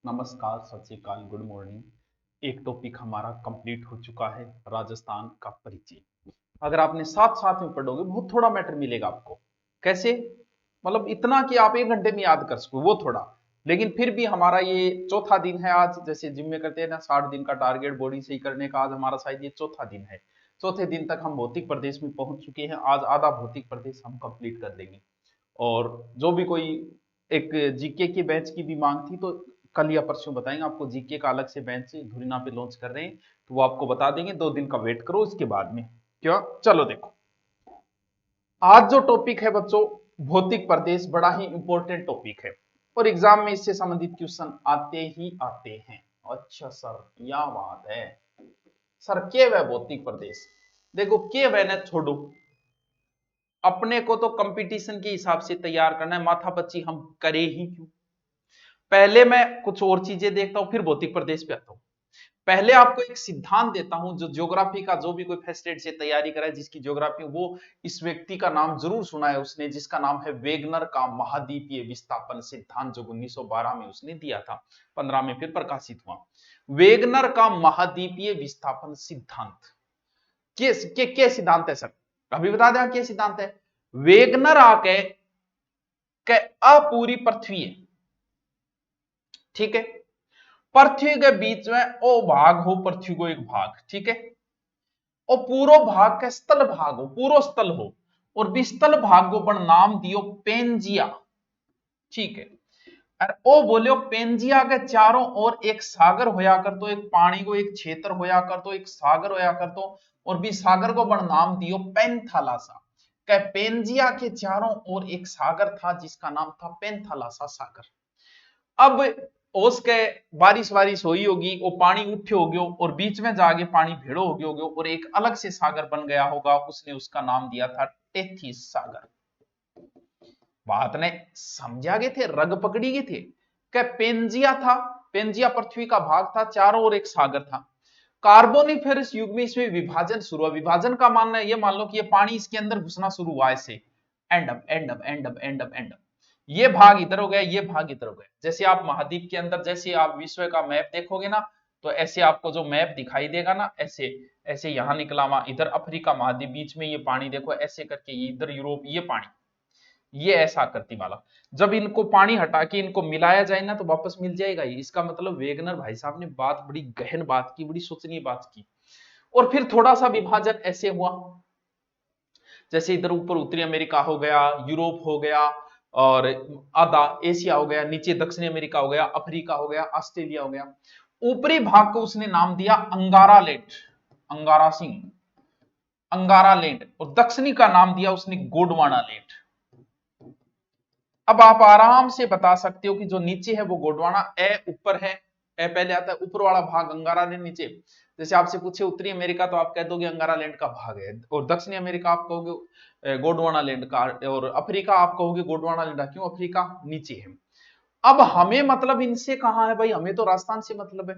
नमस्कार, सत श्री अकाल, गुड मॉर्निंग। एक टॉपिक हमारा कंप्लीट हो चुका है, राजस्थान का परिचय। अगर आपने साथ साथ में पढ़ोगे बहुत थोड़ा मैटर मिलेगा आपको। कैसे? मतलब इतना कि आप 1 घंटे में याद कर सको, वो थोड़ा। लेकिन फिर भी हमारा ये चौथा दिन है आज। जैसे जिम में करते हैं ना, 60 दिन का टारगेट बॉडी सही करने का, आज हमारा शायद ये चौथा दिन है। चौथे दिन तक हम भौतिक प्रदेश में पहुंच चुके हैं। आज आधा भौतिक प्रदेश हम कंप्लीट कर देंगे। और जो भी कोई एक जीके के बैच की भी मांग थी, तो कल या परसों बताएंगे आपको। जीके का अलग से बैच धुरीना पे लॉन्च कर रहे हैं, तो वो आपको बता देंगे। 2 दिन का वेट करो, इसके बाद में क्या। चलो देखो, आज जो टॉपिक है बच्चों, भौतिक प्रदेश, बड़ा ही इंपॉर्टेंट टॉपिक है और एग्जाम में इससे संबंधित क्वेश्चन आते ही आते हैं। अच्छा सर, क्या बात है सर, के वह भौतिक प्रदेश। देखो, के वह ने छोड़ो, अपने को तो कंपटीशन के हिसाब से तैयार करना है। माथापच्ची हम करे ही क्यों। पहले मैं कुछ और चीजें देखता हूं, फिर भौतिक प्रदेश पे आता हूं। पहले आपको एक सिद्धांत देता हूं, जो ज्योग्राफी का, जो भी कोई फर्स्ट स्टेट से तैयारी कराए जिसकी ज्योग्राफी, वो इस व्यक्ति का नाम जरूर सुना है उसने, जिसका नाम है वेगनर का महाद्वीपीय विस्थापन सिद्धांत, जो 1912 में उसने दिया था। 15 में फिर प्रकाशित हुआ। वेगनर का महाद्वीपीय विस्थापन सिद्धांत के सिद्धांत है सर? अभी बता दें क्या सिद्धांत है। वेगनर आके अपूरी पृथ्वी है, ठीक है। पृथ्वी के बीच में ओ भाग हो, पृथ्वी को एक भाग, ठीक है। और पूरो भाग का स्थल भाग हो, पूरो स्थल हो, और विस्थल भाग को बन नाम दियो पेंजिया, ठीक है। और ओ बोलो पेंजिया के चारों ओर एक सागर होया कर, तो एक पानी को एक क्षेत्र होया कर, तो एक सागर होया कर, तो और भी सागर को बन नाम दियो पेंथालासा। क्या पेंजिया के चारों ओर एक सागर था जिसका नाम था पेंथालासा सागर। अब उसके बारिश वारिश हुई होगी, वो पानी उठे हो गयो, और बीच में जाके पानी भेड़ो हो गयो होगो, और एक अलग से सागर बन गया होगा। उसने उसका नाम दिया था टेथिस सागर। बात ने समझा गए थे, रग पकड़ी गए थे। क्या पेंजिया था, पेंजिया पृथ्वी का भाग था, चारों ओर एक सागर था। कार्बोनिफेरस युग में इसमें विभाजन शुरू हुआ। विभाजन का मानना है, ये मान लो कि ये पानी इसके अंदर घुसना शुरू हुआ ऐसे, and up and up and up and up and up. ये भाग इधर हो गया, ये भाग इधर हो गया। जैसे आप महाद्वीप के अंदर, जैसे आप विश्व का मैप देखोगे ना, तो ऐसे आपको जो मैप दिखाई देगा ना, ऐसे ऐसे यहां निकला वहां, इधर अफ्रीका महाद्वीप, बीच में ये पानी देखो ऐसे करके, इधर यूरोप, ये पानी, ये ऐसा आकृति वाला। जब इनको पानी हटा के इनको मिलाया जाए ना, तो वापस मिल जाएगा ये। इसका मतलब वेगनर भाई साहब ने बात, बड़ी गहन बात की, बड़ी सोचनीय बात की। और फिर थोड़ा सा विभाजन ऐसे हुआ, जैसे इधर ऊपर उत्तरी अमेरिका हो गया, यूरोप हो गया, और आधा एशिया हो गया, नीचे दक्षिणी अमेरिका हो गया, अफ्रीका हो गया, ऑस्ट्रेलिया हो गया। ऊपरी भाग को उसने नाम दिया अंगारा लैंड, अंगारा सिंह, अंगारा लैंड, और दक्षिणी का नाम दिया उसने गोंडवाना लैंड। अब आप आराम से बता सकते हो कि जो नीचे है वो गोंडवाना, ए ऊपर है, ए पहले आता है, ऊपर वाला भाग अंगारा लैंड नीचे। जैसे आपसे पूछे उत्तरी अमेरिका, तो आप कह दोगे अंगारा लैंड का भाग है, और दक्षिणी अमेरिका आप कहोगे गोंडवाना लैंड का, और अफ्रीका आप कहोगे गोंडवाना लैंड का। क्यों? अफ्रीका नीचे है। अब हमें मतलब इनसे कहां है भाई, हमें तो राजस्थान से मतलब है।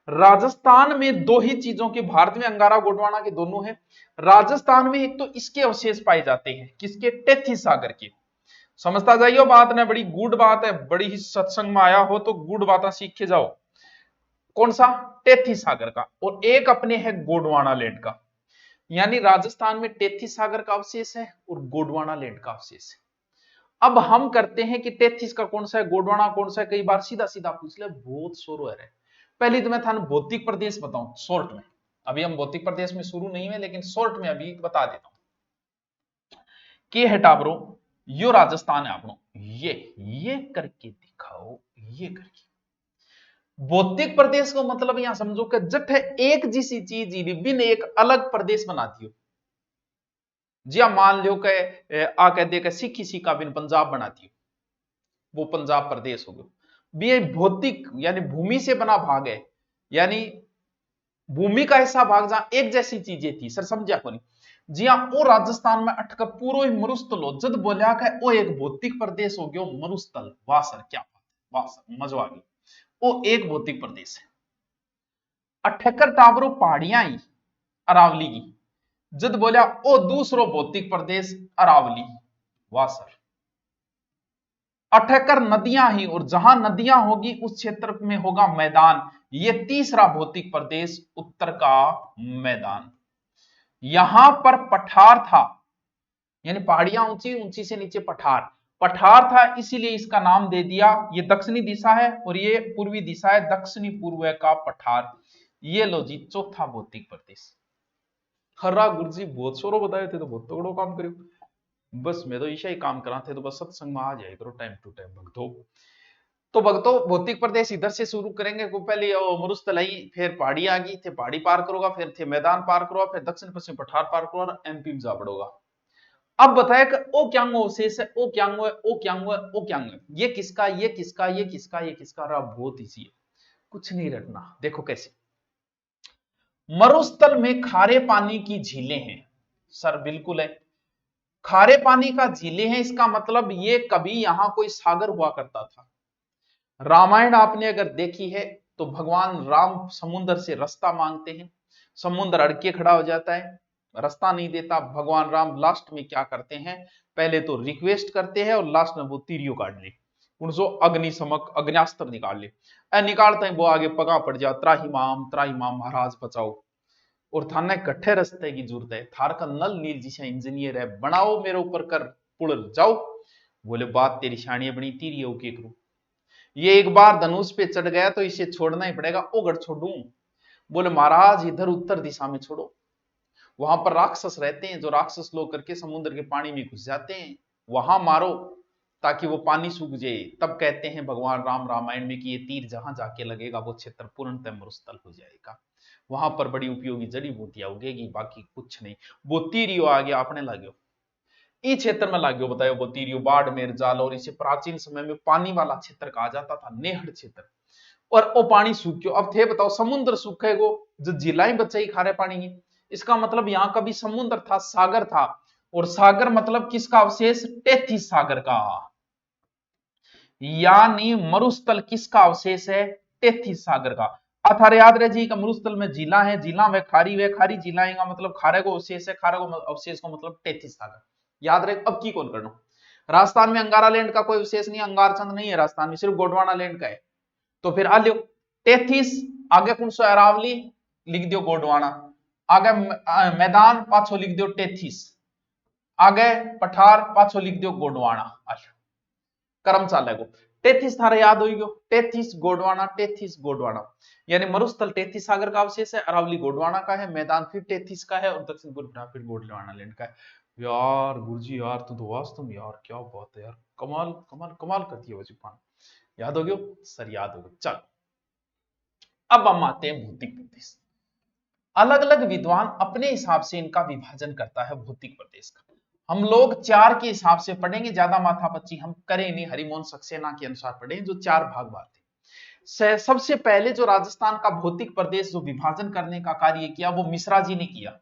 राजस्थान में दो ही चीजों के, भारत में अंगारा गोंडवाना के दोनों है। राजस्थान में एक तो इसके अवशेष पाए जाते हैं, किसके? टेथी सागर के। समझता जाइयो बात ने, बड़ी गुड बात है, बड़ी ही सत्संग में आया हो तो गुड बातें सीख के जाओ। कौन सा? टेथी सागर का। और एक अपने है गोंडवाना लैंड का। यानी राजस्थान में टेथी सागर का अवशेष है और गोंडवाना लैंड का अवशेष है। अब हम करते हैं कि टेथीस का कौन सा है, गोंडवाना कौन सा है, कई बार सीधा सीधा पूछ ले, बहुत शुरू है। पहले तो मैं था भौतिक प्रदेश बताऊं शॉर्ट में। अभी हम भौतिक प्रदेश में शुरू नहीं है, लेकिन शॉर्ट में अभी बता देता हूं। के है टाबरो, यो राजस्थान है आपनो, ये करके दिखाओ, ये करके। भौतिक प्रदेश को मतलब यहां समझो कि जट है एक जैसी चीज ही बिन एक अलग प्रदेश बना दियो। जी आप मान लो कि आ कह दे सिख ही सिखा बिन पंजाब बना दियो, वो पंजाब प्रदेश हो गया। भी भौतिक यानी भूमि से बना भाग है, यानी भूमि का ऐसा भाग जहां एक जैसी चीजें थी। सर समझा को नहीं? जी हाँ, वो राजस्थान में अटक पूरो ही मरुस्थल हो, जद बोलिया का वो एक भौतिक प्रदेश हो गयो मरुस्थल। वाह सर, क्या बात है, वाह सर, मजा आ गई। वो एक भौतिक प्रदेश है। अठकर टावरो पहाड़ियां ही अरावली की, जद बोलिया ओ दूसरो भौतिक प्रदेश अरावली। वाह सर, अठहत्तर नदियां ही, और जहां नदियां होगी उस क्षेत्र में होगा मैदान। ये तीसरा भौतिक प्रदेश उत्तर का मैदान। यहां पर पठार था, यानी पहाड़ियां ऊंची, ऊंची से नीचे पठार, पठार था, इसीलिए इसका नाम दे दिया। ये दक्षिणी दिशा है और ये पूर्वी दिशा है, दक्षिणी पूर्व का पठार। ये लो जी चौथा भौतिक प्रदेश। हर्रा गुरुजी बहुत शोरो बताए थे, तो बहुत तगड़ो काम करो। बस मैं तो ईशा ही काम करा थे, तो बस सत्संग में आ जाए करो टाइम टू टाइम भक्तों। तो भक्तों भौतिक प्रदेश इधर से शुरू करेंगे, को पहले मरुस्थल आई, फिर पहाड़ी आ गई थे, पहाड़ी पार करोगा, फिर थे मैदान पार करोगा, फिर दक्षिण पश्चिम पठार पार करोगा और एमपी में जा पड़ोगा। अब बताया कि ओ क्यांगो अवशेष है, ओ क्यांगो है, ओ क्यांगो है, ओ क्यांगो है, ये किसका, ये किसका, ये किसका, ये किसका, रहा बहुत इजी है, कुछ नहीं रटना। देखो कैसे, मरुस्थल में खारे पानी की झीलें हैं। सर बिल्कुल है, खारे पानी का झीलें हैं, इसका मतलब ये कभी यहां कोई सागर हुआ करता था। रामायण आपने अगर देखी है तो भगवान राम समुद्र से रास्ता मांगते हैं, समुद्र अड़के खड़ा हो जाता है, रास्ता नहीं देता। भगवान राम लास्ट में क्या करते हैं, पहले तो रिक्वेस्ट करते हैं और लास्ट में वो तीरियो काट ले, उनसो अग्निशमक अग्नियास्त्र निकाल ले, निकालते हैं वो आगे पगा पड़ जा, त्राही माम महाराज बचाओ। और थाने इकट्ठे रास्ते की जरूरत है, थार का नल नील जिसे इंजीनियर है, बनाओ मेरे ऊपर कर पुल जाओ। बोले बात तेरी शाणी बनी, तीरियो के करूं, ये एक बार धनुष पे चढ़ गया तो इसे छोड़ना ही पड़ेगा, ओगढ़ छोड़ू। बोले महाराज इधर उत्तर दिशा में छोड़ो, वहां पर राक्षस रहते हैं, जो राक्षस लोग करके समुद्र के पानी में घुस जाते हैं, वहां मारो ताकि वो पानी सूख जाए। तब कहते हैं भगवान राम रामायण में कि ये तीर जहां जाके लगेगा वो क्षेत्र पूर्णतः मरुस्थल हो जाएगा, वहां पर बड़ी उपयोगी जड़ी बूटियां उगेगी, बाकी कुछ नहीं। वो तीर आ गया अपने लाग्यो, इस क्षेत्र में लाग्यो बतायो, वो तीरियो बाड़मेर जाल, और इसे प्राचीन समय में पानी वाला क्षेत्र कहा जाता था, नेहड़ क्षेत्र। और वो पानी सूख्यो, अब थे बताओ समुद्र सूखेगो, जो झीलाएं बचाई खारे पानी की, इसका मतलब यहां कभी समुद्र था, सागर था। और सागर मतलब किसका अवशेष, टेथिस सागर का, यानी मरुस्थल किसका अवशेष है, टेथिस सागर का। अथार याद रहे जी का मरुस्थल में झीला है, झीला में खारी है, खारी झीला का मतलब खारे को अवशेष है, खारे को अवशेष को मतलब टेथिस सागर। याद रहे, अब की कौन करना। राजस्थान में अंगारा लैंड का कोई विशेष नहीं, अंगारचंद नहीं है राजस्थान में, सिर्फ गोडवाना लैंड का है। तो फिर आ लियो टेथिस, आगे कौन सा अरावली, लिख दियो गोडवाना, आगे मैदान पाछो लिख दियो टेथिस, आगे पठार पाछो लिख दियो गोडवाना। अच्छा कर्म चालेगो, टेथिस थारे याद हो गयो, टेथिस गोडवाना, टेथिस गोडवाना, यानी मरुस्थल टेथिस सागर का अवशेष है, अरावली गोडवाना का है, मैदान फिर टेथिस का है और दक्षिण पूर्व फिर गोडवाना लैंड का है। यार गुरुजी यार तू तो वास्तव में यार क्या बात है यार, कमाल कमाल कमाल करती है वजीफान, याद हो गयो सर, याद हो गयो। चल अब हम आते हैं भौतिक प्रदेश। अलग अलग विद्वान अपने हिसाब से इनका विभाजन करता है भौतिक प्रदेश का, हम लोग चार के हिसाब से पढ़ेंगे, ज्यादा माथापच्ची हम करें नहीं, हरिमोहन सक्सेना के अनुसार पढ़ेंगे, जो चार भाग बांटे। सबसे पहले जो राजस्थान का भौतिक प्रदेश जो विभाजन करने का कार्य किया वो मिश्रा जी ने किया।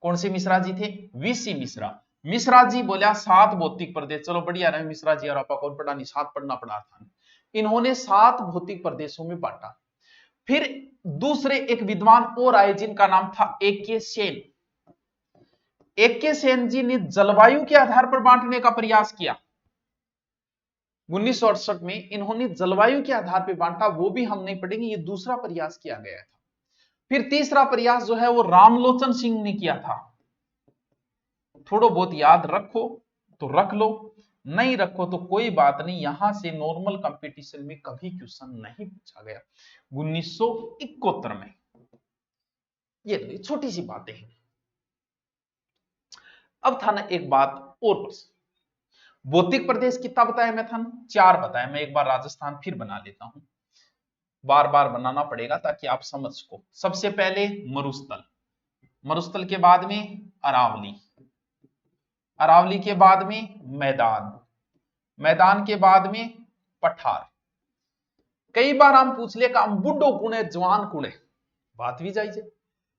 कौन से मिश्रा जी थे, वीसी मिश्रा। मिश्रा जी बोला 7 भौतिक प्रदेश, चलो बढ़िया रहे मिश्रा जी, और आपा कौन पढ़ा नहीं, 7 पढ़ना पड़ा था। इन्होंने 7 भौतिक प्रदेशों में बांटा। फिर दूसरे एक विद्वान और आए जिनका नाम था ए.के. सेन। ए.के. सेन जी ने जलवायु के आधार पर बांटने का प्रयास किया। 1968 में इन्होंने जलवायु के आधार पर बांटा, वो भी हम नहीं पढ़ेंगे, ये दूसरा प्रयास किया गया था। फिर तीसरा प्रयास जो है वो रामलोचन सिंह ने किया था। थोड़ा बहुत याद रखो तो रख लो, नहीं रखो तो कोई बात नहीं, यहां से नॉर्मल कंपटीशन में कभी क्वेश्चन नहीं पूछा गया 1971 में। ये छोटी सी बातें हैं। अब था ना एक बात और, बस भौतिक प्रदेश कितना बताया मैं था, 4 बताया। मैं एक बार राजस्थान फिर बना लेता हूं, बार बार बनाना पड़ेगा ताकि आप समझ सको। सबसे पहले मरुस्थल, मरुस्थल के बाद में अरावली, अरावली के बाद में मैदान, मैदान के बाद में पठार। कई बार हम पूछ ले हम बुढ़ो कुणे जवान कुणे, बात भी जायज,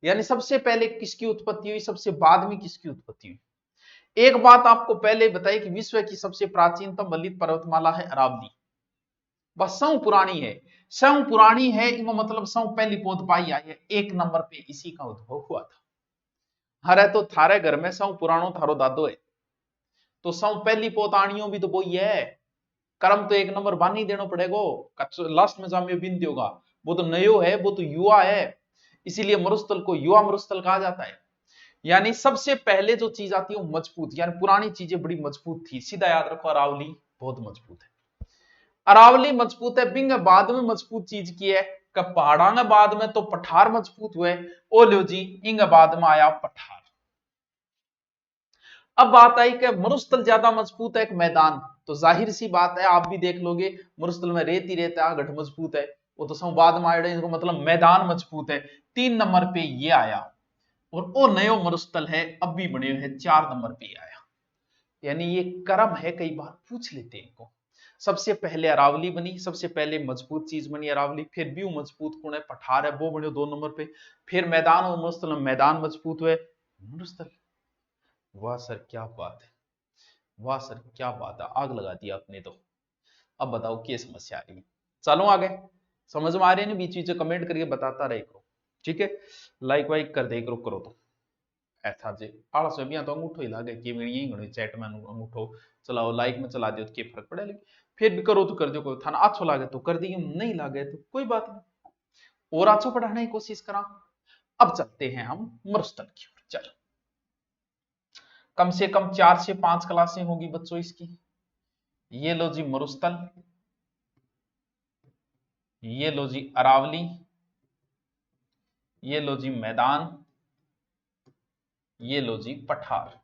यानी सबसे पहले किसकी उत्पत्ति हुई, सबसे बाद में किसकी उत्पत्ति हुई। एक बात आपको पहले बताई कि विश्व की सबसे प्राचीनतम ललित पर्वतमाला है अरावली, बस सौ पुरानी है, सौ पुरानी है इमा मतलब सौ पहली पौध पाई आई है, 1 नंबर पे इसी का उद्भव हुआ था। हरे तो थारे घर में सौ पुरानो थारो दादो है, तो सौ पहली पौधानियों भी तो वही है, कर्म तो एक नंबर बानी देना पड़ेगा, लास्ट में जामियो बिंदी होगा। वो तो नयो है, वो तो युवा है, इसीलिए मरुस्थल को युवा मरुस्थल कहा जाता है। यानी सबसे पहले जो चीज आती है वो मजबूत, यानी पुरानी चीजें बड़ी मजबूत थी। सीधा याद रखो, अरावली बहुत मजबूत है, अरावली मजबूत है। बिंग बाद में मजबूत चीज की है, पहाड़ा बाद में तो पठार मजबूत हुए। ओ लो जी, इंग बाद में आया पठार। अब बात आई कि मरुस्थल ज्यादा मजबूत है एक मैदान, तो जाहिर सी बात है आप भी देख लोगे मरुस्थल में रेत ही रेत है, गठ मजबूत है, वो तो संवाद में आए, इनको मतलब मैदान मजबूत है। 3 नंबर पे ये आया। और वो नयो मरुस्थल है, अब भी बने हुए हैं, 4 नंबर पे आया। यानी ये क्रम है, कई बार पूछ लेते हैं इनको। सबसे पहले अरावली बनी, सबसे पहले मजबूत चीज बनी अरावली, फिर भी मजबूत कौन है, पठार है, वो बने 2 नंबर पे। फिर मैदान और मरुस्थल, मैदान मजबूत हुए मरुस्थल। वाह सर क्या बात है, वाह सर क्या बात है, आग लगा दी आपने तो। अब बताओ क्या समस्या आ रही है, चलो आगे। समझ में आ रही है ना, बीच बीच कमेंट करके बताता रहे करो, ठीक है। लाइक वाइक कर दे करो, करो तो ऐसा जे आलस में भी तो अंगूठो ही लागे कि मेरी यही गणो चैट में अंगूठो चलाओ, लाइक में चला दियो तो क्या फर्क पड़े, लेकिन फिर भी करो तो कर दियो, कोई थाना अच्छो लागे तो कर दियो, नहीं लागे तो कोई बात नहीं, और अच्छो पढ़ाने की कोशिश करा। अब चलते हैं हम मरुस्थल की ओर, चलो। कम से कम 4 से 5 क्लासें होगी बच्चों इसकी। ये लो जी मरुस्थल, ये लो जी अरावली, ये लो जी मैदान, ये लो जी पठार।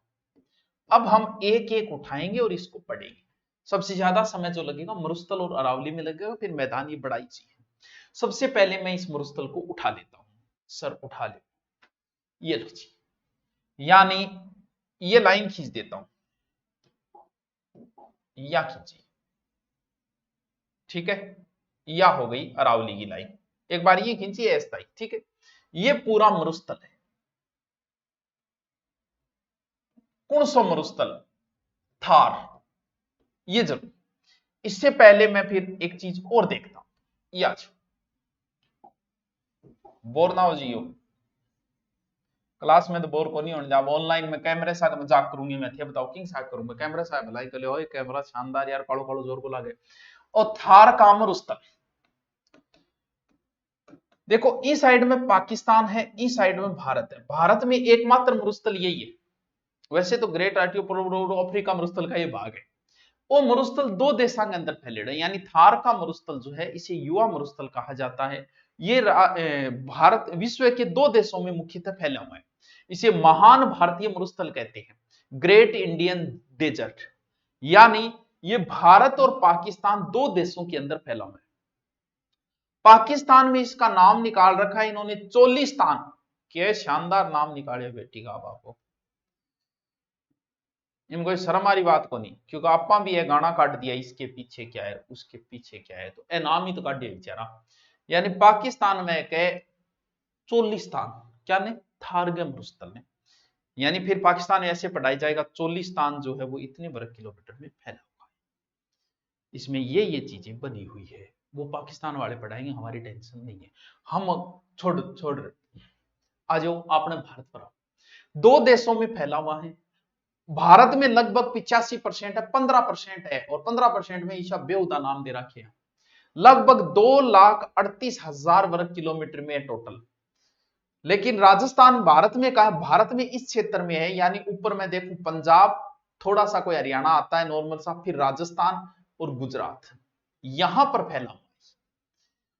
अब हम एक एक उठाएंगे और इसको पढ़ेंगे। सबसे ज्यादा समय जो लगेगा मरुस्थल और अरावली में लगेगा, फिर मैदान ये बड़ा इजी है। सबसे पहले मैं इस मरुस्थल को उठा लेता हूं, सर उठा ले, ये लो जी, यानी ये लाइन खींच देता हूं, या खींची, ठीक है, या हो गई अरावली की लाइन। एक बार ये खींची ऐसा ही, ठीक है। ये पूरा मरुस्थल है, कौन सा मरुस्थल, थार, ये जरूर। इससे पहले मैं फिर एक चीज और देखता हूं, या बोर ना हो जियो, क्लास में तो बोर को नहीं होने, जब ऑनलाइन में कैमरे साथ मजाक करूंगी मैं, थे बताओ किंग साथ करूंगा कैमरा साहब भलाई कर ले, कैमरा शानदार यार, कालो कालो जोर को लागे। और थार का मरुस्थल देखो, इस साइड में पाकिस्तान है, इस साइड में भारत है, भारत में एकमात्र मरुस्थल यही है। वैसे तो ग्रेट आर्टियो अफ्रीका मरुस्थल का ये भाग है। वो मरुस्थल 2 देशों के अंदर फैले हुए, यानी थार का मरुस्थल जो है इसे युवा मरुस्थल कहा जाता है। ये भारत विश्व के 2 देशों में मुख्यतः फैला हुआ है। इसे महान भारतीय मरुस्थल कहते हैं, ग्रेट इंडियन डेजर्ट। यानी ये भारत और पाकिस्तान 2 देशों के अंदर फैला हुआ है। पाकिस्तान में इसका नाम निकाल रखा है इन्होंने चोलिस्तान। क्या शानदार नाम निकाले बेटी का आपको, इनको शर्म वाली बात को नहीं, क्योंकि आपा भी ये गाना काट दिया, इसके पीछे क्या है उसके पीछे क्या है, तो ए नाम ही तो काट दिया बेचारा। यानी पाकिस्तान में के चोलिस्तान, क्या ने, थारगे मरुस्थल ने। यानी फिर पाकिस्तान ऐसे पढ़ाई जाएगा, चोलिस्तान जो है वो इतने वर्ग किलोमीटर में फैला हुआ है, इसमें ये चीजें बनी हुई है। वो पाकिस्तान वाले पढ़ाएंगे, हमारी टेंशन नहीं है, हम छोड़ छोड़ आ जाओ अपने भारत पर आओ। 2 देशों में फैला हुआ है, भारत में लगभग 85% है, 15% है, और 15% में ईशा बेहुदा नाम दे रखे हैं। लगभग 2,38,000 वर्ग किलोमीटर में है टोटल। लेकिन राजस्थान भारत में कहा, भारत में इस क्षेत्र में है, यानी ऊपर मैं देखूं पंजाब, थोड़ा सा कोई हरियाणा आता है नॉर्मल सा, फिर राजस्थान और गुजरात, यहां पर फैला हुआ है।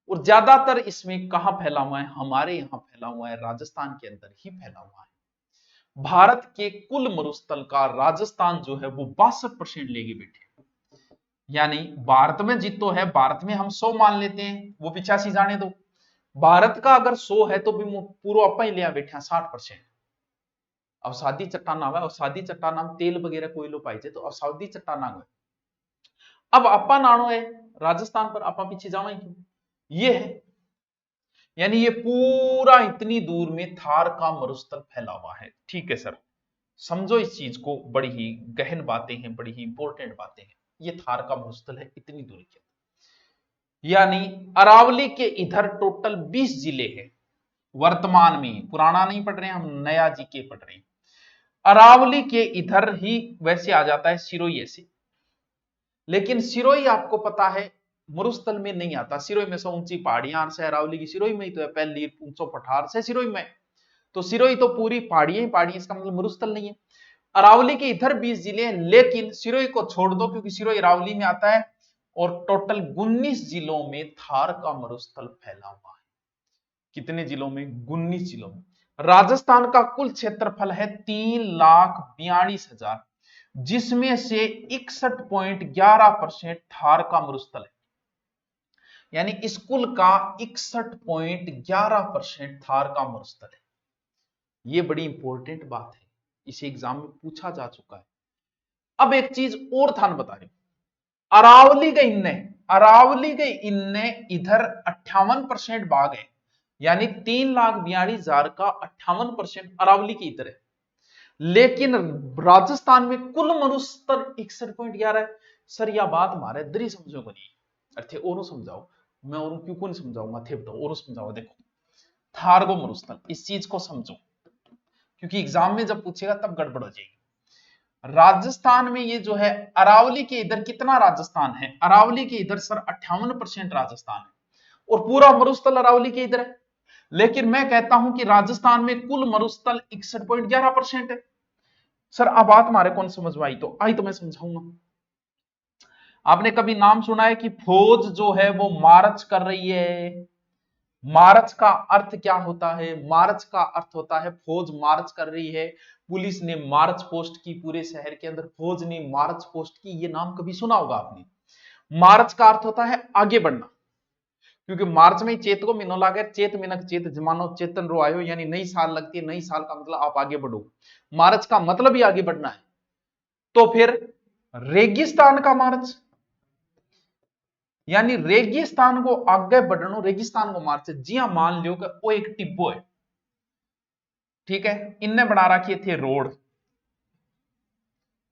और ज्यादातर इसमें कहां फैला हुआ है, हमारे यहां फैला हुआ है, राजस्थान के अंदर ही फैला हुआ है। भारत के कुल मरुस्थल का राजस्थान जो है वो 62% लेगी बेटे। यानी भारत में जितो है, भारत में हम 100 मान लेते हैं, वो 85 जाने दो। भारत का अगर 100 है तो भी पूरा अपा ही लिया बैठे 60%। अवसादी चट्टाना हुआ, अवसादी चट्टाना में तेल वगैरह कोयलो पाई जाए तो अवसादी चट्टाना हुआ। अब अपा नानो है राजस्थान पर, अपा पीछे जावे क्यों, ये है। यानी ये पूरा इतनी दूर में थार का मरुस्थल फैला हुआ है, ठीक है सर, समझो इस चीज को, बड़ी ही गहन बातें हैं, बड़ी ही इंपॉर्टेंट बातें हैं। ये थार का मरुस्थल है इतनी दूरी के, यानी अरावली के इधर टोटल 20 जिले हैं वर्तमान में, पुराना नहीं पढ़ रहे हैं हम, नया जीके पढ़ रहे हैं। अरावली के इधर ही वैसे आ जाता है सिरोही, ऐसे लेकिन सिरोही आपको पता है मरुस्थल में नहीं आता। सिरोही में से ऊंची पहाड़ियां से, अरावली की सिरोही में ही तो है, पहली ऊंचो पठार से सिरोही में, तो सिरोही तो पूरी पहाड़ियां ही पहाड़ियां, इसका मतलब मरुस्थल नहीं है। अरावली के इधर 20 जिले हैं, लेकिन सिरोही को छोड़ दो क्योंकि सिरोही अरावली में आता है, और टोटल 19 जिलों में थार का मरुस्थल फैला हुआ है। कितने जिलों में? 19 जिलों में। राजस्थान का कुल क्षेत्रफल है 3,42,000, जिसमें से 61.11% थार का मरुस्थल है, यानी इस कुल का 61.11% थार का मरुस्थल है। यह बड़ी इंपॉर्टेंट बात है, इसे एग्जाम में पूछा जा चुका है। अब एक चीज और थान बता रही हूं, अरावली के इनने इधर 58% भाग है, यानी 3,42,000 का 58% अरावली की इधर है। लेकिन राजस्थान में कुल मरुस्थल 61.11 है। सर यह बात हमारे इधर ही समझो नहीं, अर्थे और समझाओ, मैं और क्यों को नहीं समझाऊंगा, थे बताओ और समझाओ। देखो थारगो मरुस्थल, इस चीज को समझो, क्योंकि एग्जाम में जब पूछेगा तब गड़बड़ हो जाएगी। राजस्थान में ये जो है अरावली के इधर कितना राजस्थान है, अरावली के इधर सर 58% राजस्थान है, और पूरा मरुस्थल अरावली के इधर है। लेकिन मैं कहता हूं कि राजस्थान में कुल मरुस्थल 61.11% है। सर अब बात हमारे कौन समझ में आई? तो मैं समझाऊंगा। आपने कभी नाम सुना है कि फौज जो है वो मार्च कर रही है? मार्च का अर्थ क्या होता है? मार्च का अर्थ होता है फौज मार्च कर रही है, पुलिस ने मार्च पोस्ट की, पूरे शहर के अंदर फौज ने मार्च पोस्ट की। ये नाम कभी सुना होगा आपने। मार्च का अर्थ होता है आगे बढ़ना, क्योंकि मार्च में चेत को महीनों लागे, चेत मिनक चेत जमानो चेतन रो आयो, यानी नई साल लगती है। नई साल का मतलब आप आगे बढ़ो, मार्च का मतलब ही आगे बढ़ना है। तो फिर रेगिस्तान का मार्च, यानी रेगिस्तान को आगे बढ़ना, रेगिस्तान को मार्च। जी हां, मान लो कि वो एक टिब्बो है, ठीक है, इनने बना रखी थे रोड,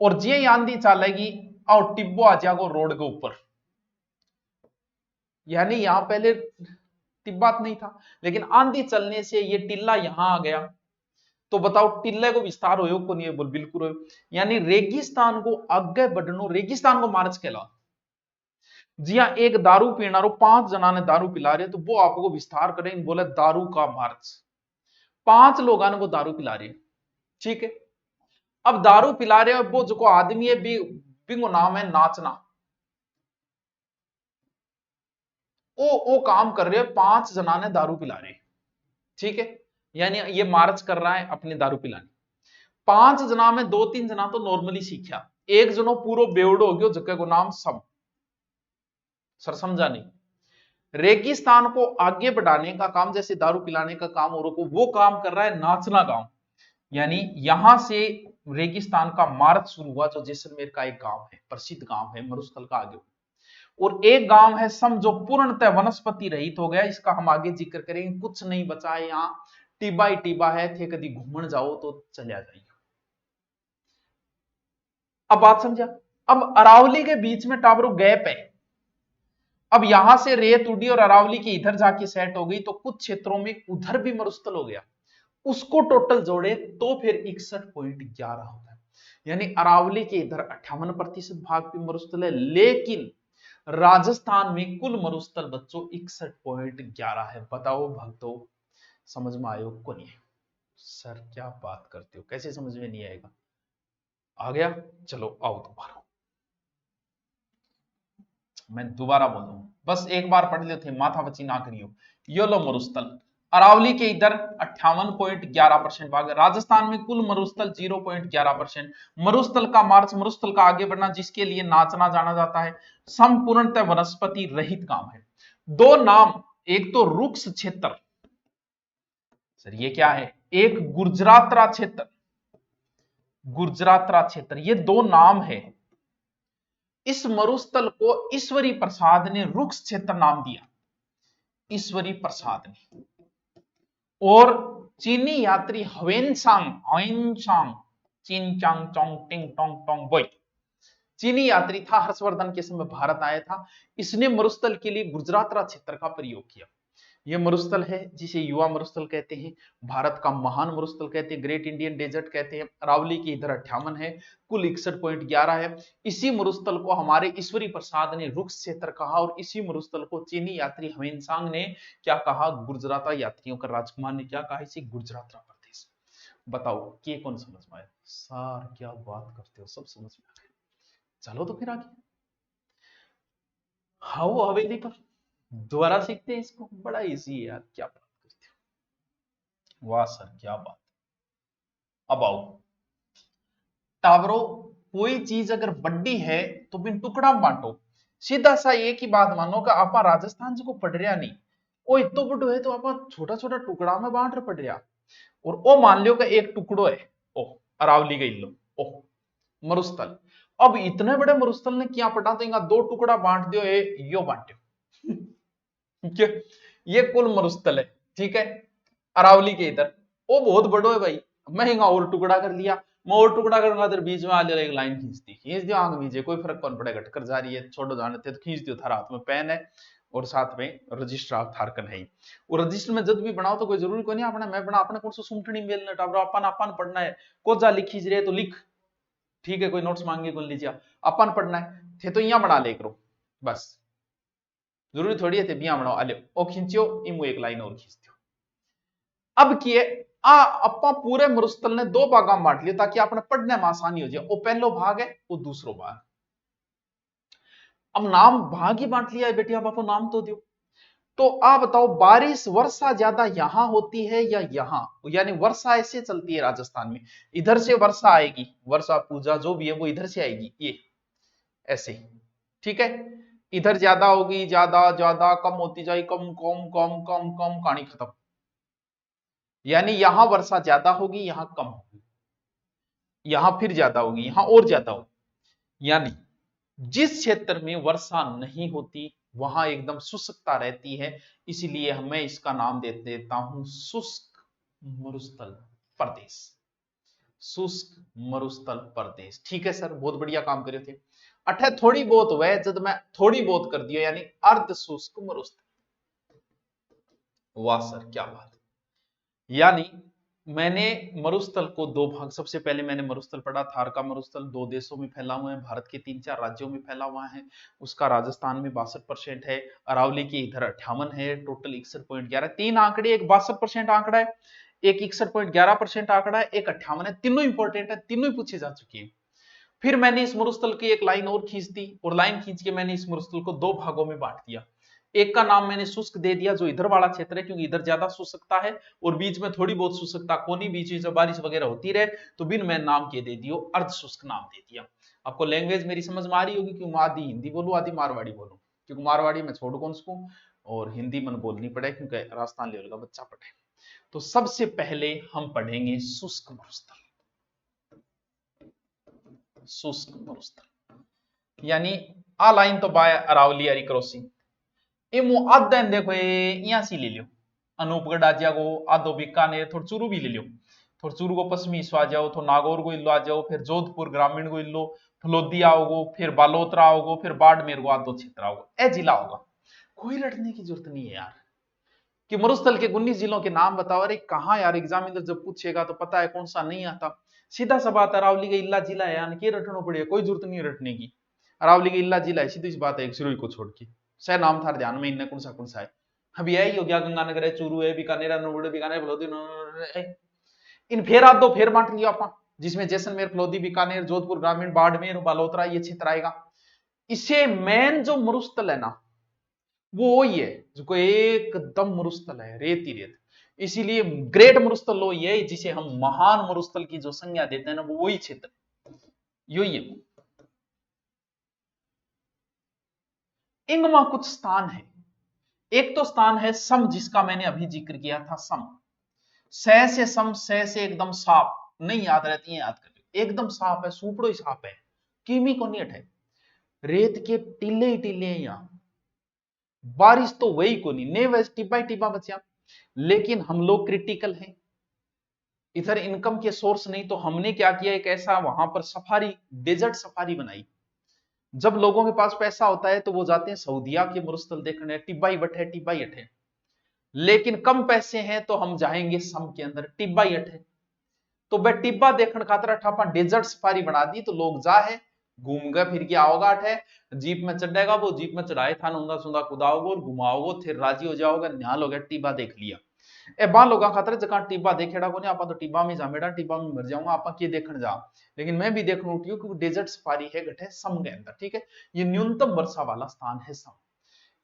और जी आंधी चलेगी और टिब्बो आ जाएगा रोड के ऊपर, यानी यहां पहले तिब्बत नहीं था, लेकिन आंधी चलने से ये टिल्ला यहां आ गया। तो बताओ टिल्ले को विस्तार हो को नहीं है? बोल बिल्कुल हो। यानी रेगिस्तान को आगे बढ़नो, रेगिस्तान को मार्च कहला। जी हाँ, एक दारू पीना रो, 5 जना ने दारू पिला रहे, तो वो आपको विस्तार करें, बोले दारू का मार्च। 5 लोगों ने वो दारू पिला रहे, ठीक है। अब दारू पिला रहे, वो जो आदमी है बिंगो नाम है नाचना, वो काम कर रहे, 5 जना ने दारू पिला रहे, ठीक है। यानी ये मार्च कर रहा है अपने दारू पिलाने। 5 जना में 2-3 जना तो नॉर्मली सीखा, एक जनो पूरा बेवड़ो हो गयो, जगह को नाम सम। सर समझा नहीं? रेगिस्तान को आगे बढ़ाने का काम, जैसे दारू पिलाने का काम औरों को, वो काम कर रहा है नाचना गांव। यानी यहां से रेगिस्तान का मार्च शुरू हुआ, जो जैसलमेर का एक गांव है, प्रसिद्ध गांव है, मरुस्थल का आगे। और एक गांव है सम, जो पूर्णतः वनस्पति रहित हो गया, इसका हम आगे जिक्र करेंगे। कुछ नहीं बचा है यहाँ, टिब्बा ही टिब्बा है, थे कभी घूमन जाओ तो चलिया जाइए। अब बात समझा? अब अरावली के बीच में टावरो गैप है, अब यहां से रेत उड़ी और अरावली की इधर जाके सेट हो गई, तो कुछ क्षेत्रों में उधर भी मरुस्थल हो गया, उसको टोटल जोड़े तो फिर 61.11 होता है। यानी अरावली के इधर 58% भाग भी मरुस्थल है, लेकिन राजस्थान में कुल मरुस्थल बच्चों 61.11 है। बताओ भक्तों, समझ में आयो को नहीं? सर क्या बात करते हो, कैसे समझ में नहीं आएगा? आ गया? चलो आओ दोबारा, मैं दोबारा बोल दूं, बस एक बार पढ़ लेते, माथा बची ना करियो। यो लो मरुस्थल, अरावली के इधर 58.11% भाग, राजस्थान में कुल मरुस्थल 0.11%। मरुस्थल का मार्च, मरुस्थल का आगे बढ़ना, जिसके लिए नाचना जाना जाता है, संपूर्णतः वनस्पति रहित काम है। दो नाम, एक तो रुक्ष क्षेत्र, सर ये क्या है? एक गुर्जरात्रा क्षेत्र, गुर्जरात्रा क्षेत्र, ये दो नाम है। इस मरुस्थल को ईश्वरी प्रसाद ने रुक्ष क्षेत्र नाम दिया, ईश्वरी प्रसाद ने। और चीनी यात्री ह्वेनसांग चीन चांग चोंग टिंग टोंग टोंग बोई, चीनी यात्री था, हर्षवर्धन के समय भारत आया था, इसने मरुस्थल के लिए गुजरातरा क्षेत्र का प्रयोग किया। ये मरुस्थल है जिसे युवा मरुस्थल कहते हैं, भारत का महान मरुस्थल कहते हैं, ग्रेट इंडियन डेजर्ट कहते हैं। अरावली की इधर 58 है, कुल 61.11 है। इसी मरुस्थल को हमारे ईश्वरी प्रसाद ने रुक्स क्षेत्र कहा, और इसी मरुस्थल को चीनी यात्री ह्वेनसांग ने क्या कहा, गुजराता यात्रियों का राजकुमार ने क्या कहा, इसे गुजराता प्रदेश। बताओ के कौन समझ में आया? सर क्या बात करते हो, सब समझ में आ गया। चलो तो फिर आगे हाउ हवेली पर दोबारा सीखते हैं इसको, बड़ा इजी है यार, क्या बात करते हो, वाह सर क्या बात। अब आओ, टावरों, कोई चीज अगर बड़ी है तो बिन टुकड़ा में बांटो। सीधा सा एक ही बात मानो कि आप राजस्थान जी को पढ़ रहा नहीं, वो इतो बड़ो है तो आप छोटा छोटा टुकड़ा में बांट रहे पढ़ रहा, और ओ मान लो कि एक टुकड़ो है, ओ अरावली गई लो, ओ मरुस्थल। अब इतने बड़े मरुस्थल ने क्या पटा, तो इनका दो टुकड़ा बांट दियो, यो बांटो ठीक है, ये कुल मरुस्थल है, ठीक है। अरावली के इधर वो बहुत बड़ो है भाई, मैं हिंगा और टुकड़ा कर लिया, मैं और टुकड़ा करूंगा तो बीच में आगे एक लाइन खींच दियो आग नीचे, कोई फर्क कौन पड़ेगा, घटकर जा रही है, छोड़ो जाने थे तो खींच दियो, थारा हाथ में पेन है और साथ में रजिस्टर आप थारकन है। वो रजिस्टर में जब भी बनाओ तो कोई जरूरी कोई नहीं अपना मैं बना, अपने कौन सा सुमठनी मेल टाबरा अपन अपन पढ़ना है, को जा लिख खींच रहे तो लिख, ठीक है, कोई नोट्स मांगे को लीजिए, अपन पढ़ना है थे तो यहाँ बना ले करो बस, जरूरी थोड़ी है थे बिया बनाओ आले ओ खींचो इमो एक लाइन और खींच दियो। अब किए अपा पूरे मरुस्थल ने दो भागा में बांट लिया ताकि आपने पढ़ने में आसानी हो जाए, वो पहलो भाग है वो दूसरो भाग। अब नाम भाग ही बांट लिया है बेटी, अब आपको नाम तो दियो। तो आप बताओ बारिश वर्षा ज्यादा यहां होती है या यहां, यानी वर्षा ऐसे चलती है राजस्थान में, इधर से वर्षा आएगी, वर्षा पूजा जो भी है वो इधर से आएगी, ये ऐसे, ठीक है। इधर ज्यादा होगी, ज्यादा ज्यादा, कम होती जाए, कम कम कम कम कम, कहानी खत्म। यानी यहां वर्षा ज्यादा होगी, यहां कम होगी, यहां फिर ज्यादा होगी, यहां और ज्यादा होगी। यानी जिस क्षेत्र में वर्षा नहीं होती वहां एकदम शुष्कता रहती है, इसलिए मैं इसका नाम दे देता हूं शुष्क मरुस्थल प्रदेश, शुष्क मरुस्थल प्रदेश, ठीक है सर, बहुत बढ़िया काम करे थे। अठे थोड़ी बहुत वह जब मैं थोड़ी बहुत कर दिया, यानी अर्ध शुष्क मरुस्थल, वाह सर क्या बात। यानी मैंने मरुस्थल को दो भाग, सबसे पहले मैंने मरुस्थल पढ़ा, थार का मरुस्थल दो देशों में फैला हुआ है, भारत के 3-4 राज्यों में फैला हुआ है, उसका राजस्थान में 62% है, अरावली की इधर 58 है, टोटल 61.11, तीन आंकड़े, एक 62% आंकड़ा है, एक 61.11% आंकड़ा है, एक 58 है, तीनों इंपॉर्टेंट है, तीनों ही पूछे जा चुके हैं। फिर मैंने इस मरुस्थल की एक लाइन और खींच दी, और लाइन खींच के मैंने इस मरुस्थल को दो भागों में बांट दिया। एक का नाम मैंने शुष्क दे दिया जो इधर वाला क्षेत्र है, क्योंकि इधर ज्यादा शुष्कता है, और बीच में थोड़ी बहुत शुष्कता कोनी, बीच में जब बारिश वगैरह होती रहे तो बिन मैं नाम के दे दियो अर्ध शुष्क नाम दे दिया। आपको लैंग्वेज मेरी समझ में आ रही होगी, क्यों आधी हिंदी बोलूं आधी मारवाड़ी बोलूं, क्योंकि मारवाड़ी में छोड़ कौन सकूं, और हिंदी मन बोलनी पड़े क्योंकि राजस्थान लेवल का बच्चा पढ़े। तो सबसे पहले हम पढ़ेंगे शुष्क मरुस्थल, शुष्क मरुस्थल, यानी आ लाइन तो बाय अरावली आरी क्रॉसिंग, इमो आधन देखो यहाँ से ले लो, अनूपगढ़ आ जाओ, आधो बीकानेर, थोड़ा चूरू भी ले लो, थोड़ा चूरू को पश्चिमी हिस्सा आ जाओ, थोड़ा नागौर को इल्लो आ जाओ, फिर जोधपुर ग्रामीण को इल्लो, फलोदी आओगो, फिर बालोतरा आओगो, फिर बाड़मेर को आधो क्षेत्र आओगो, ए जिला होगा। कोई लड़ने की जरूरत नहीं है यार कि मरुस्थल के 19 जिलों के नाम बताओ, अरे कहाँ यार, एग्जामिनर जब पूछेगा तो पता है कौन सा नहीं आता, सीधा सा बात, अरावली का इल्ला जिला है, यानी कि रटना पड़ेगा, कोई जरूरत नहीं रटने की, अरावली का इल्ला जिला है, सीधी सी बात है, एक सिरोही को छोड़ के, सह नाम था ध्यान में, इनने कौन सा है, अभी यही हो गया, गंगानगर है, चूरू है, बीकानेर है, नोगढ़ बीकानेर फलोदी, इन फेर आप दो फेर बांट लिया अपन, जिसमें जैसलमेर फलोदी बीकानेर जोधपुर ग्रामीण बाड़मेर बालोतरा ये क्षेत्र आएगा। इसे मेन जो मरुस्थल है ना वो वही है जो एकदम मरुस्थल है, रेत ही रेत, इसीलिए ग्रेट मरुस्थल वो ये जिसे हम महान मरुस्थल की जो संज्ञा देते हैं ना, वो वही क्षेत्र यही है। इनमें कुछ स्थान है, एक तो स्थान है सम, जिसका मैंने अभी जिक्र किया था, सम, सह से सम, सह से एकदम साफ, नहीं याद रहती है, याद कर एकदम साफ है, सुपड़ो ही साफ है, कीमी को नहीं है, रेत के टीले ही टीले हैं यहां, बारिश तो वही को नहीं ने वैसे टिब्बा टिब्बा बचा, लेकिन हम लोग क्रिटिकल हैं, इधर इनकम के सोर्स नहीं, तो हमने क्या किया, एक ऐसा वहां पर सफारी, डेजर्ट सफारी बनाई। जब लोगों के पास पैसा होता है तो वो जाते हैं सऊदिया के मरुस्थल देखने, टिब्बा ही बटे टिब्बा ही अठे, लेकिन कम पैसे हैं तो हम जाएंगे सम के अंदर, टिब्बा ही अठे। तो बे टिब्बा देखने खातर अठापा डेजर्ट सफारी बना दी, तो लोग जा है घूम गए फिर के आओगा अठे, जीप में चढ़ेगा वो, जीप में चढ़ाए था नंगा सुंगा कुदाओगे और घुमाओगे, फिर राजी हो जाओगे, न्याल हो गया टिब्बा देख लिया। ए बा लोगा खातर जका टिब्बा देखेड़ा को नहीं, आपा तो टिब्बा में जामेड़ा, टिब्बा में मर जाऊंगा, आपा के देखने जा। लेकिन मैं भी देखने उठी हूं क्योंकि डेजर्ट सफारी है गठे सम के अंदर, ठीक है। ये न्यूनतम वर्षा वाला स्थान है सम।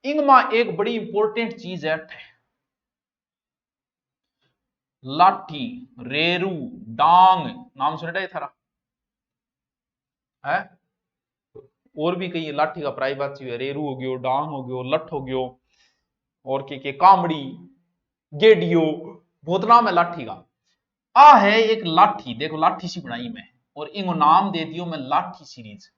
इंगमा एक बड़ी इंपॉर्टेंट चीज है अठे, लाठी, रेरू, डांग, नाम सुनेटा ये थारा है। और भी कई लाठी का प्राय बात है, रेरू हो गयो, डांग हो गयो, लठ हो गयो, और के कामड़ी, गेडियो, बहुत नाम है लाठी का। आ है एक लाठी, देखो लाठी सी बनाई मैं, और इनको नाम दे दियो मैं लाठी सीरीज।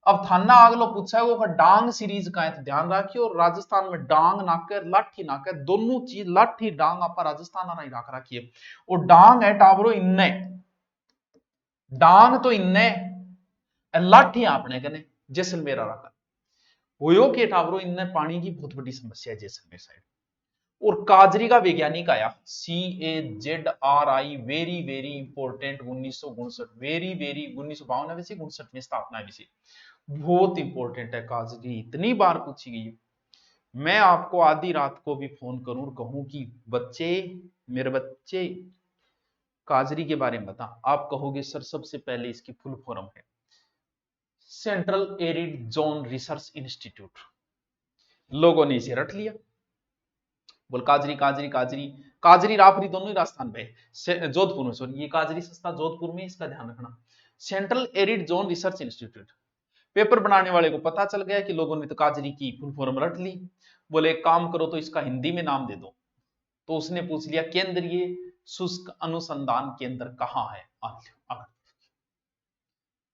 अब थाना अगलो पूछा है वो डांग सीरीज का है, तो ध्यान रखियो, और राजस्थान में डांग नाके लाठी नाके दोनों चीज, लाठी डांग आप राजस्थान आ रख रखिए। और डांग है टावरो इन्ने, डांग तो इन्ने, लाठी आपने कने जैसलमेर रखा हो के टावरो इनने पानी की बहुत बड़ी समस्या है जैसलमेर साइड। और काजरी का वैज्ञानिक आया CAZRI, very very important, 1959, very very 1952 में से 59 में स्थापना है, बहुत इंपॉर्टेंट है काजरी, इतनी बार पूछी गई। मैं आपको आधी रात को भी फोन करूं और कहूं कि बच्चे, मेरे बच्चे काजरी के बारे में बता, आप कहोगे सर सबसे पहले इसकी फुल फॉर्म है central arid zone research institute. लोगों ने इसे रट लिया, बोल काजरी काजरी काजरी, काजरी राफरी दोनों ही राजस्थान में, जोधपुर में, सॉरी ये काजरी सस्ता जोधपुर में, इसका ध्यान रखना। Central arid zone research institute, paper बनाने वाले को पता चल गया कि लोगों ने तो काजरी की फुल फॉर्म रट ली, बोले एक काम करो तो इसका हिंदी में नाम दे दो। तो उसने पूछ लिया केंद्रीय शुष्क अनुसंधान केंद्र कहां है,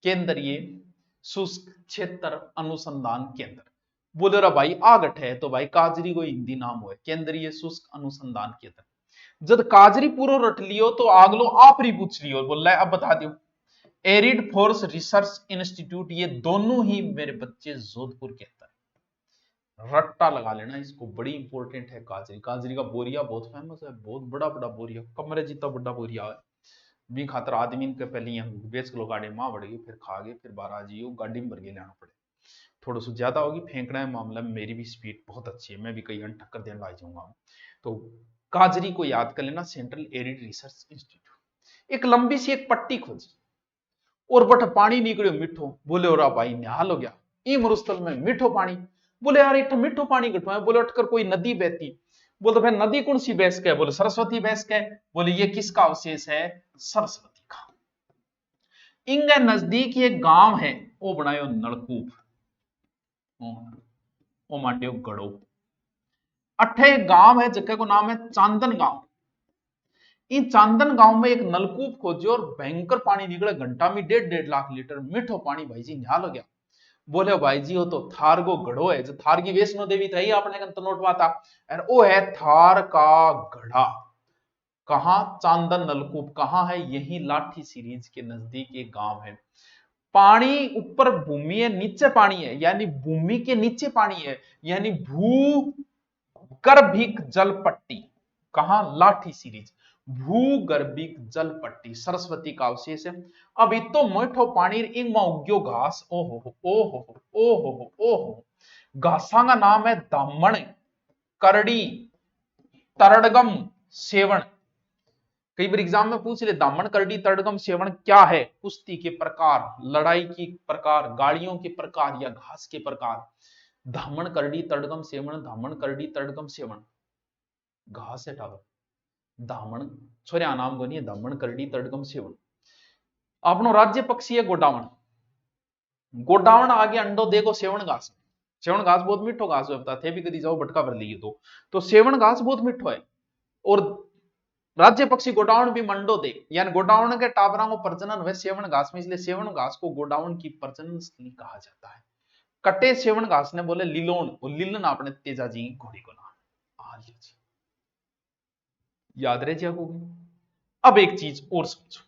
केंद्रीय शुष्क क्षेत्र अनुसंधान केंद्र। बोले रहा भाई आगट है, तो भाई काजरी को हिंदी नाम हुआ केंद्रीय शुष्क अनुसंधान केंद्र। जब काजरी पूरा रट लियो तो आगलो आप ही पूछ लियो, बोल रहा है अब बता दो एरिड फोर्स रिसर्च इंस्टीट्यूट, ये दोनों ही मेरे बच्चे जोधपुर के अंदर, रट्टा लगा लेना इसको, बड़ी इंपॉर्टेंट है काजरी। काजरी का बोरिया बहुत फेमस है, बहुत बड़ा बड़ा बोरिया, कमरे जितना बड़ा बोरिया है, भी खातर आदमी के पहले यहाँ बेच के लो गाड़ी माँ बढ़ गई, फिर खा गए, फिर बाहर आ जाइए, गाड़ी में भर के लेना पड़े, थोड़ा सा ज्यादा होगी फेंकना है मामला में, मेरी भी स्पीड बहुत अच्छी है, मैं भी कई घंटे टक्कर देने लग जाऊंगा। तो काजरी को याद कर लेना, सेंट्रल एरिड रिसर्च इंस्टीट्यूट। एक लंबी सी एक पट्टी खोजी और बट पानी निकलो मिठो, बोले और भाई निहाल हो गया, ई मरुस्थल में मिठो पानी। बोले यार इतना मिठो पानी कटवा है, बोले उठकर कोई नदी बहती, बोले तो फिर नदी कौन सी बहस के, बोले सरस्वती बहस के, बोले ये किसका अवशेष है, सरस्वती का। इंगे नजदीक एक गांव है, वो बनायो नलकूप, वो मांडियो गड़ो। अठे गांव है जगह को नाम है चांदन गांव। इन चांदन गांव में एक नलकूप खोजो और भयंकर पानी निकले, घंटा में 1.5 लाख लीटर मिठो पानी, भाई जी निहाल हो गया। बोले भाई जी वो तो थार को घड़ो है, जो थार की वैष्णो देवी था ही आपने तनोटवा था, और वो है थार का घड़ा। कहा चांदन नलकूप कहां है, यही लाठी सीरीज के नजदीक एक गांव है। पानी ऊपर भूमि है, नीचे पानी है, यानी भूमि के नीचे पानी है, यानी भूगर्भिक जल पट्टी। कहां, लाठी सीरीज, भूगर्भिक जल पट्टी, सरस्वती का अवशेष है। अब इतो मीठो पानी इंग उग्यो घास, ओहो ओहो ओहो ओहो, घासा का नाम है दामन, करड़ी, तरडगम, सेवण। कई बार एग्जाम में पूछ ले दामन, करड़ी, तरडगम, सेवण क्या है, कुश्ती के प्रकार, लड़ाई के प्रकार, गाड़ियों के प्रकार या घास के प्रकार। धामन, करड़ी, तरडगम, सेवण, धामन, करड़ी, तरडगम, सेवण, घास है टावर, धामन छोरिया नाम को नहीं है, धामन, करड़ी, तरडगम, सेवण। अपनो राज्य पक्षी है गोडावण, गोडावण आगे अंडो देखो सेवण घास, सेवण घास बहुत मिठो घास होता थे, भी कभी जाओ भटका भर लिए तो सेवण घास बहुत मिठो है। और राज्य पक्षी गोडावण भी मंडो दे, यानी गोडावण के टावरा को प्रजनन हुए सेवण घास में, इसलिए सेवण घास को गोडावण की प्रजनन स्थली कहा जाता है। कटे सेवण घास ने बोले लिलोन, और लिलन आपने तेजा जी घोड़ी को नाम आ लिया जी, याद रहे जी आपको। अब एक चीज और समझो,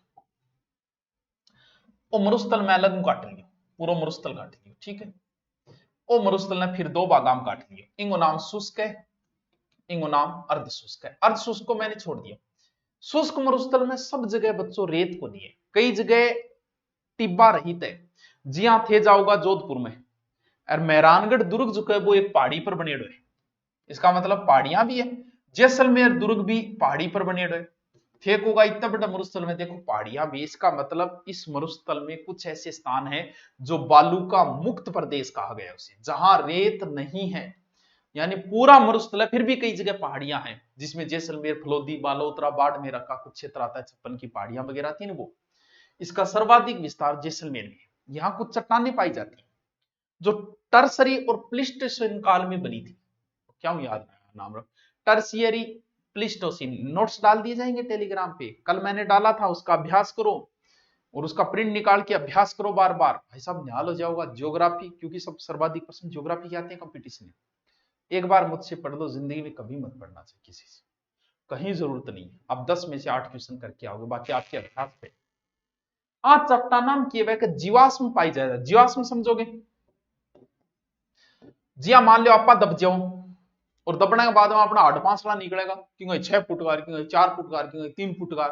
ओ मरुस्थल में अलग काट लियो, पूरा मरुस्थल काट लियो, ठीक है। ओ मरुस्थल ने फिर 2 भागा में काट लियो, इनको नाम शुष्क है इनको नाम अर्धशुष्क है। अर्धशुष्क को मैंने छोड़ दिया। शुष्क मरुस्थल में सब जगह बच्चों रेत को नहीं है, कई जगह टिब्बा रहित है। जी हाँ, थे जाओगा जोधपुर में, और मेहरानगढ़ दुर्ग जो है वो एक पहाड़ी पर बने हुए, इसका मतलब पहाड़ियां भी है। जैसलमेर दुर्ग भी पहाड़ी पर बने हुए थे, होगा इतना बड़ा मरुस्थल में देखो पहाड़ियां भी, इसका मतलब इस मरुस्थल में कुछ ऐसे स्थान है जो बालू का मुक्त प्रदेश कहा गया उसे, जहां रेत नहीं है। यानी पूरा मरुस्थल है, फिर भी कई जगह पहाड़ियां हैं, जिसमें जैसलमेर, फलोदी, बालोतरा, बाड़मेर का कुछ क्षेत्र आता है, छप्पन की पहाड़ियां वगैरह थी ना वो। इसका सर्वाधिक विस्तार जैसलमेर में, यहां कुछ चट्टानें पाई जाती हैं जो टर्सरी और प्लिस्टोसीन काल में बनी थी। क्या याद नाम रख, टर्सियरी प्लिस्टोसीन। नोट्स डाल दिए जाएंगे टेलीग्राम पे, कल मैंने डाला था, उसका अभ्यास करो और उसका प्रिंट निकाल के अभ्यास करो बार बार, भाई साहब निहाल हो जाओगा। ज्योग्राफी, क्योंकि सब सर्वाधिक प्रश्न ज्योग्राफी के आते हैं कंपटीशन में। एक बार मुझसे पढ़ लो, जिंदगी में कभी मत पढ़ना चाहिए किसी से, कहीं जरूरत नहीं है। अब 10 में से 8 क्वेश्चन करके आओगे, बाकी आपके अभ्यास पे। आज चट्टान किए हुए जीवाश्म पाई जाएगा, जीवाश्म समझोगे? जी हाँ, मान लो आप दब जाओ और दबने के बाद में अपना हड्ड निकलेगा, क्योंकि 6 फुट का, क्योंकि 4 फुट का, क्योंकि 3 फुट का,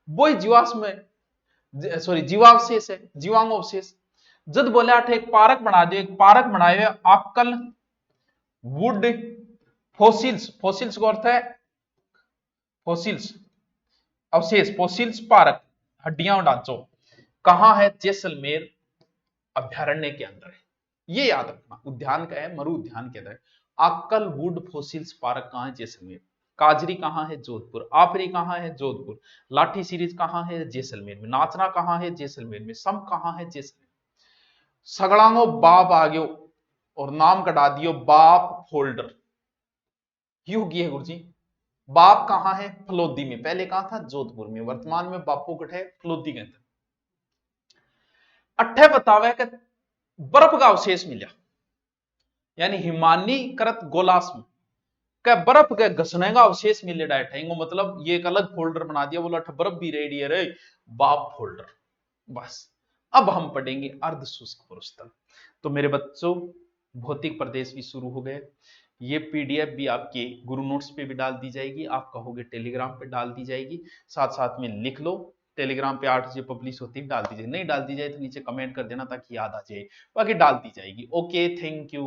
वही जीवाश्म है, सॉरी जीवावशेष है, जीवांगोवशेष। जब बोले आठ एक पार्क बना दियो, एक पार्क बनाए हुए आकल वुड फोसिल्स, फोसिल्स का अर्थ है फोसिल्स अवशेष, फोसिल्स पार्क, हड्डियां ढांचों, कहां है? जैसलमेर अभ्यारण्य के अंदर है, ये याद रखना। उद्यान का है, मरु उद्यान के अंदर। आकल वुड फोसिल्स पार्क कहां है? जैसलमेर। काजरी कहां है? जोधपुर। आपरी कहां है? जोधपुर। लाठी सीरीज कहां है? जैसलमेर में। नाचना कहां है? जैसलमेर में। सम कहां है? जैसलमेर। सगड़ांगो बाप आ गयो और नाम कटा दियो बाप फोल्डर, यू की है गुरु जी। बाप कहां है? फलोदी में, पहले कहां था? जोधपुर में, वर्तमान में बापूगढ़ है फलोदी के अंदर। अट्ठे बतावे कि बर्फ का अवशेष मिला, यानी हिमानीकृत गोलाश्म का बर्फ के घसने का अवशेष मिले डायटेंगो, मतलब ये एक अलग फोल्डर बना दिया, बोला बर्फ भी रेडी है रे, बाप फोल्डर। बस अब हम पढ़ेंगे अर्धशुष्क मरुस्थल। तो मेरे बच्चों, भौतिक प्रदेश भी शुरू हो गए। ये पीडीएफ भी आपके गुरु नोट्स पे भी डाल दी जाएगी, आप कहोगे टेलीग्राम पे डाल दी जाएगी। साथ साथ में लिख लो, टेलीग्राम पे 8 बजे पब्लिश होती है, डाल दी जाए, नहीं डाल दी जाए तो नीचे कमेंट कर देना ताकि याद आ जाए, बाकी डाल दी जाएगी। Okay, thank you.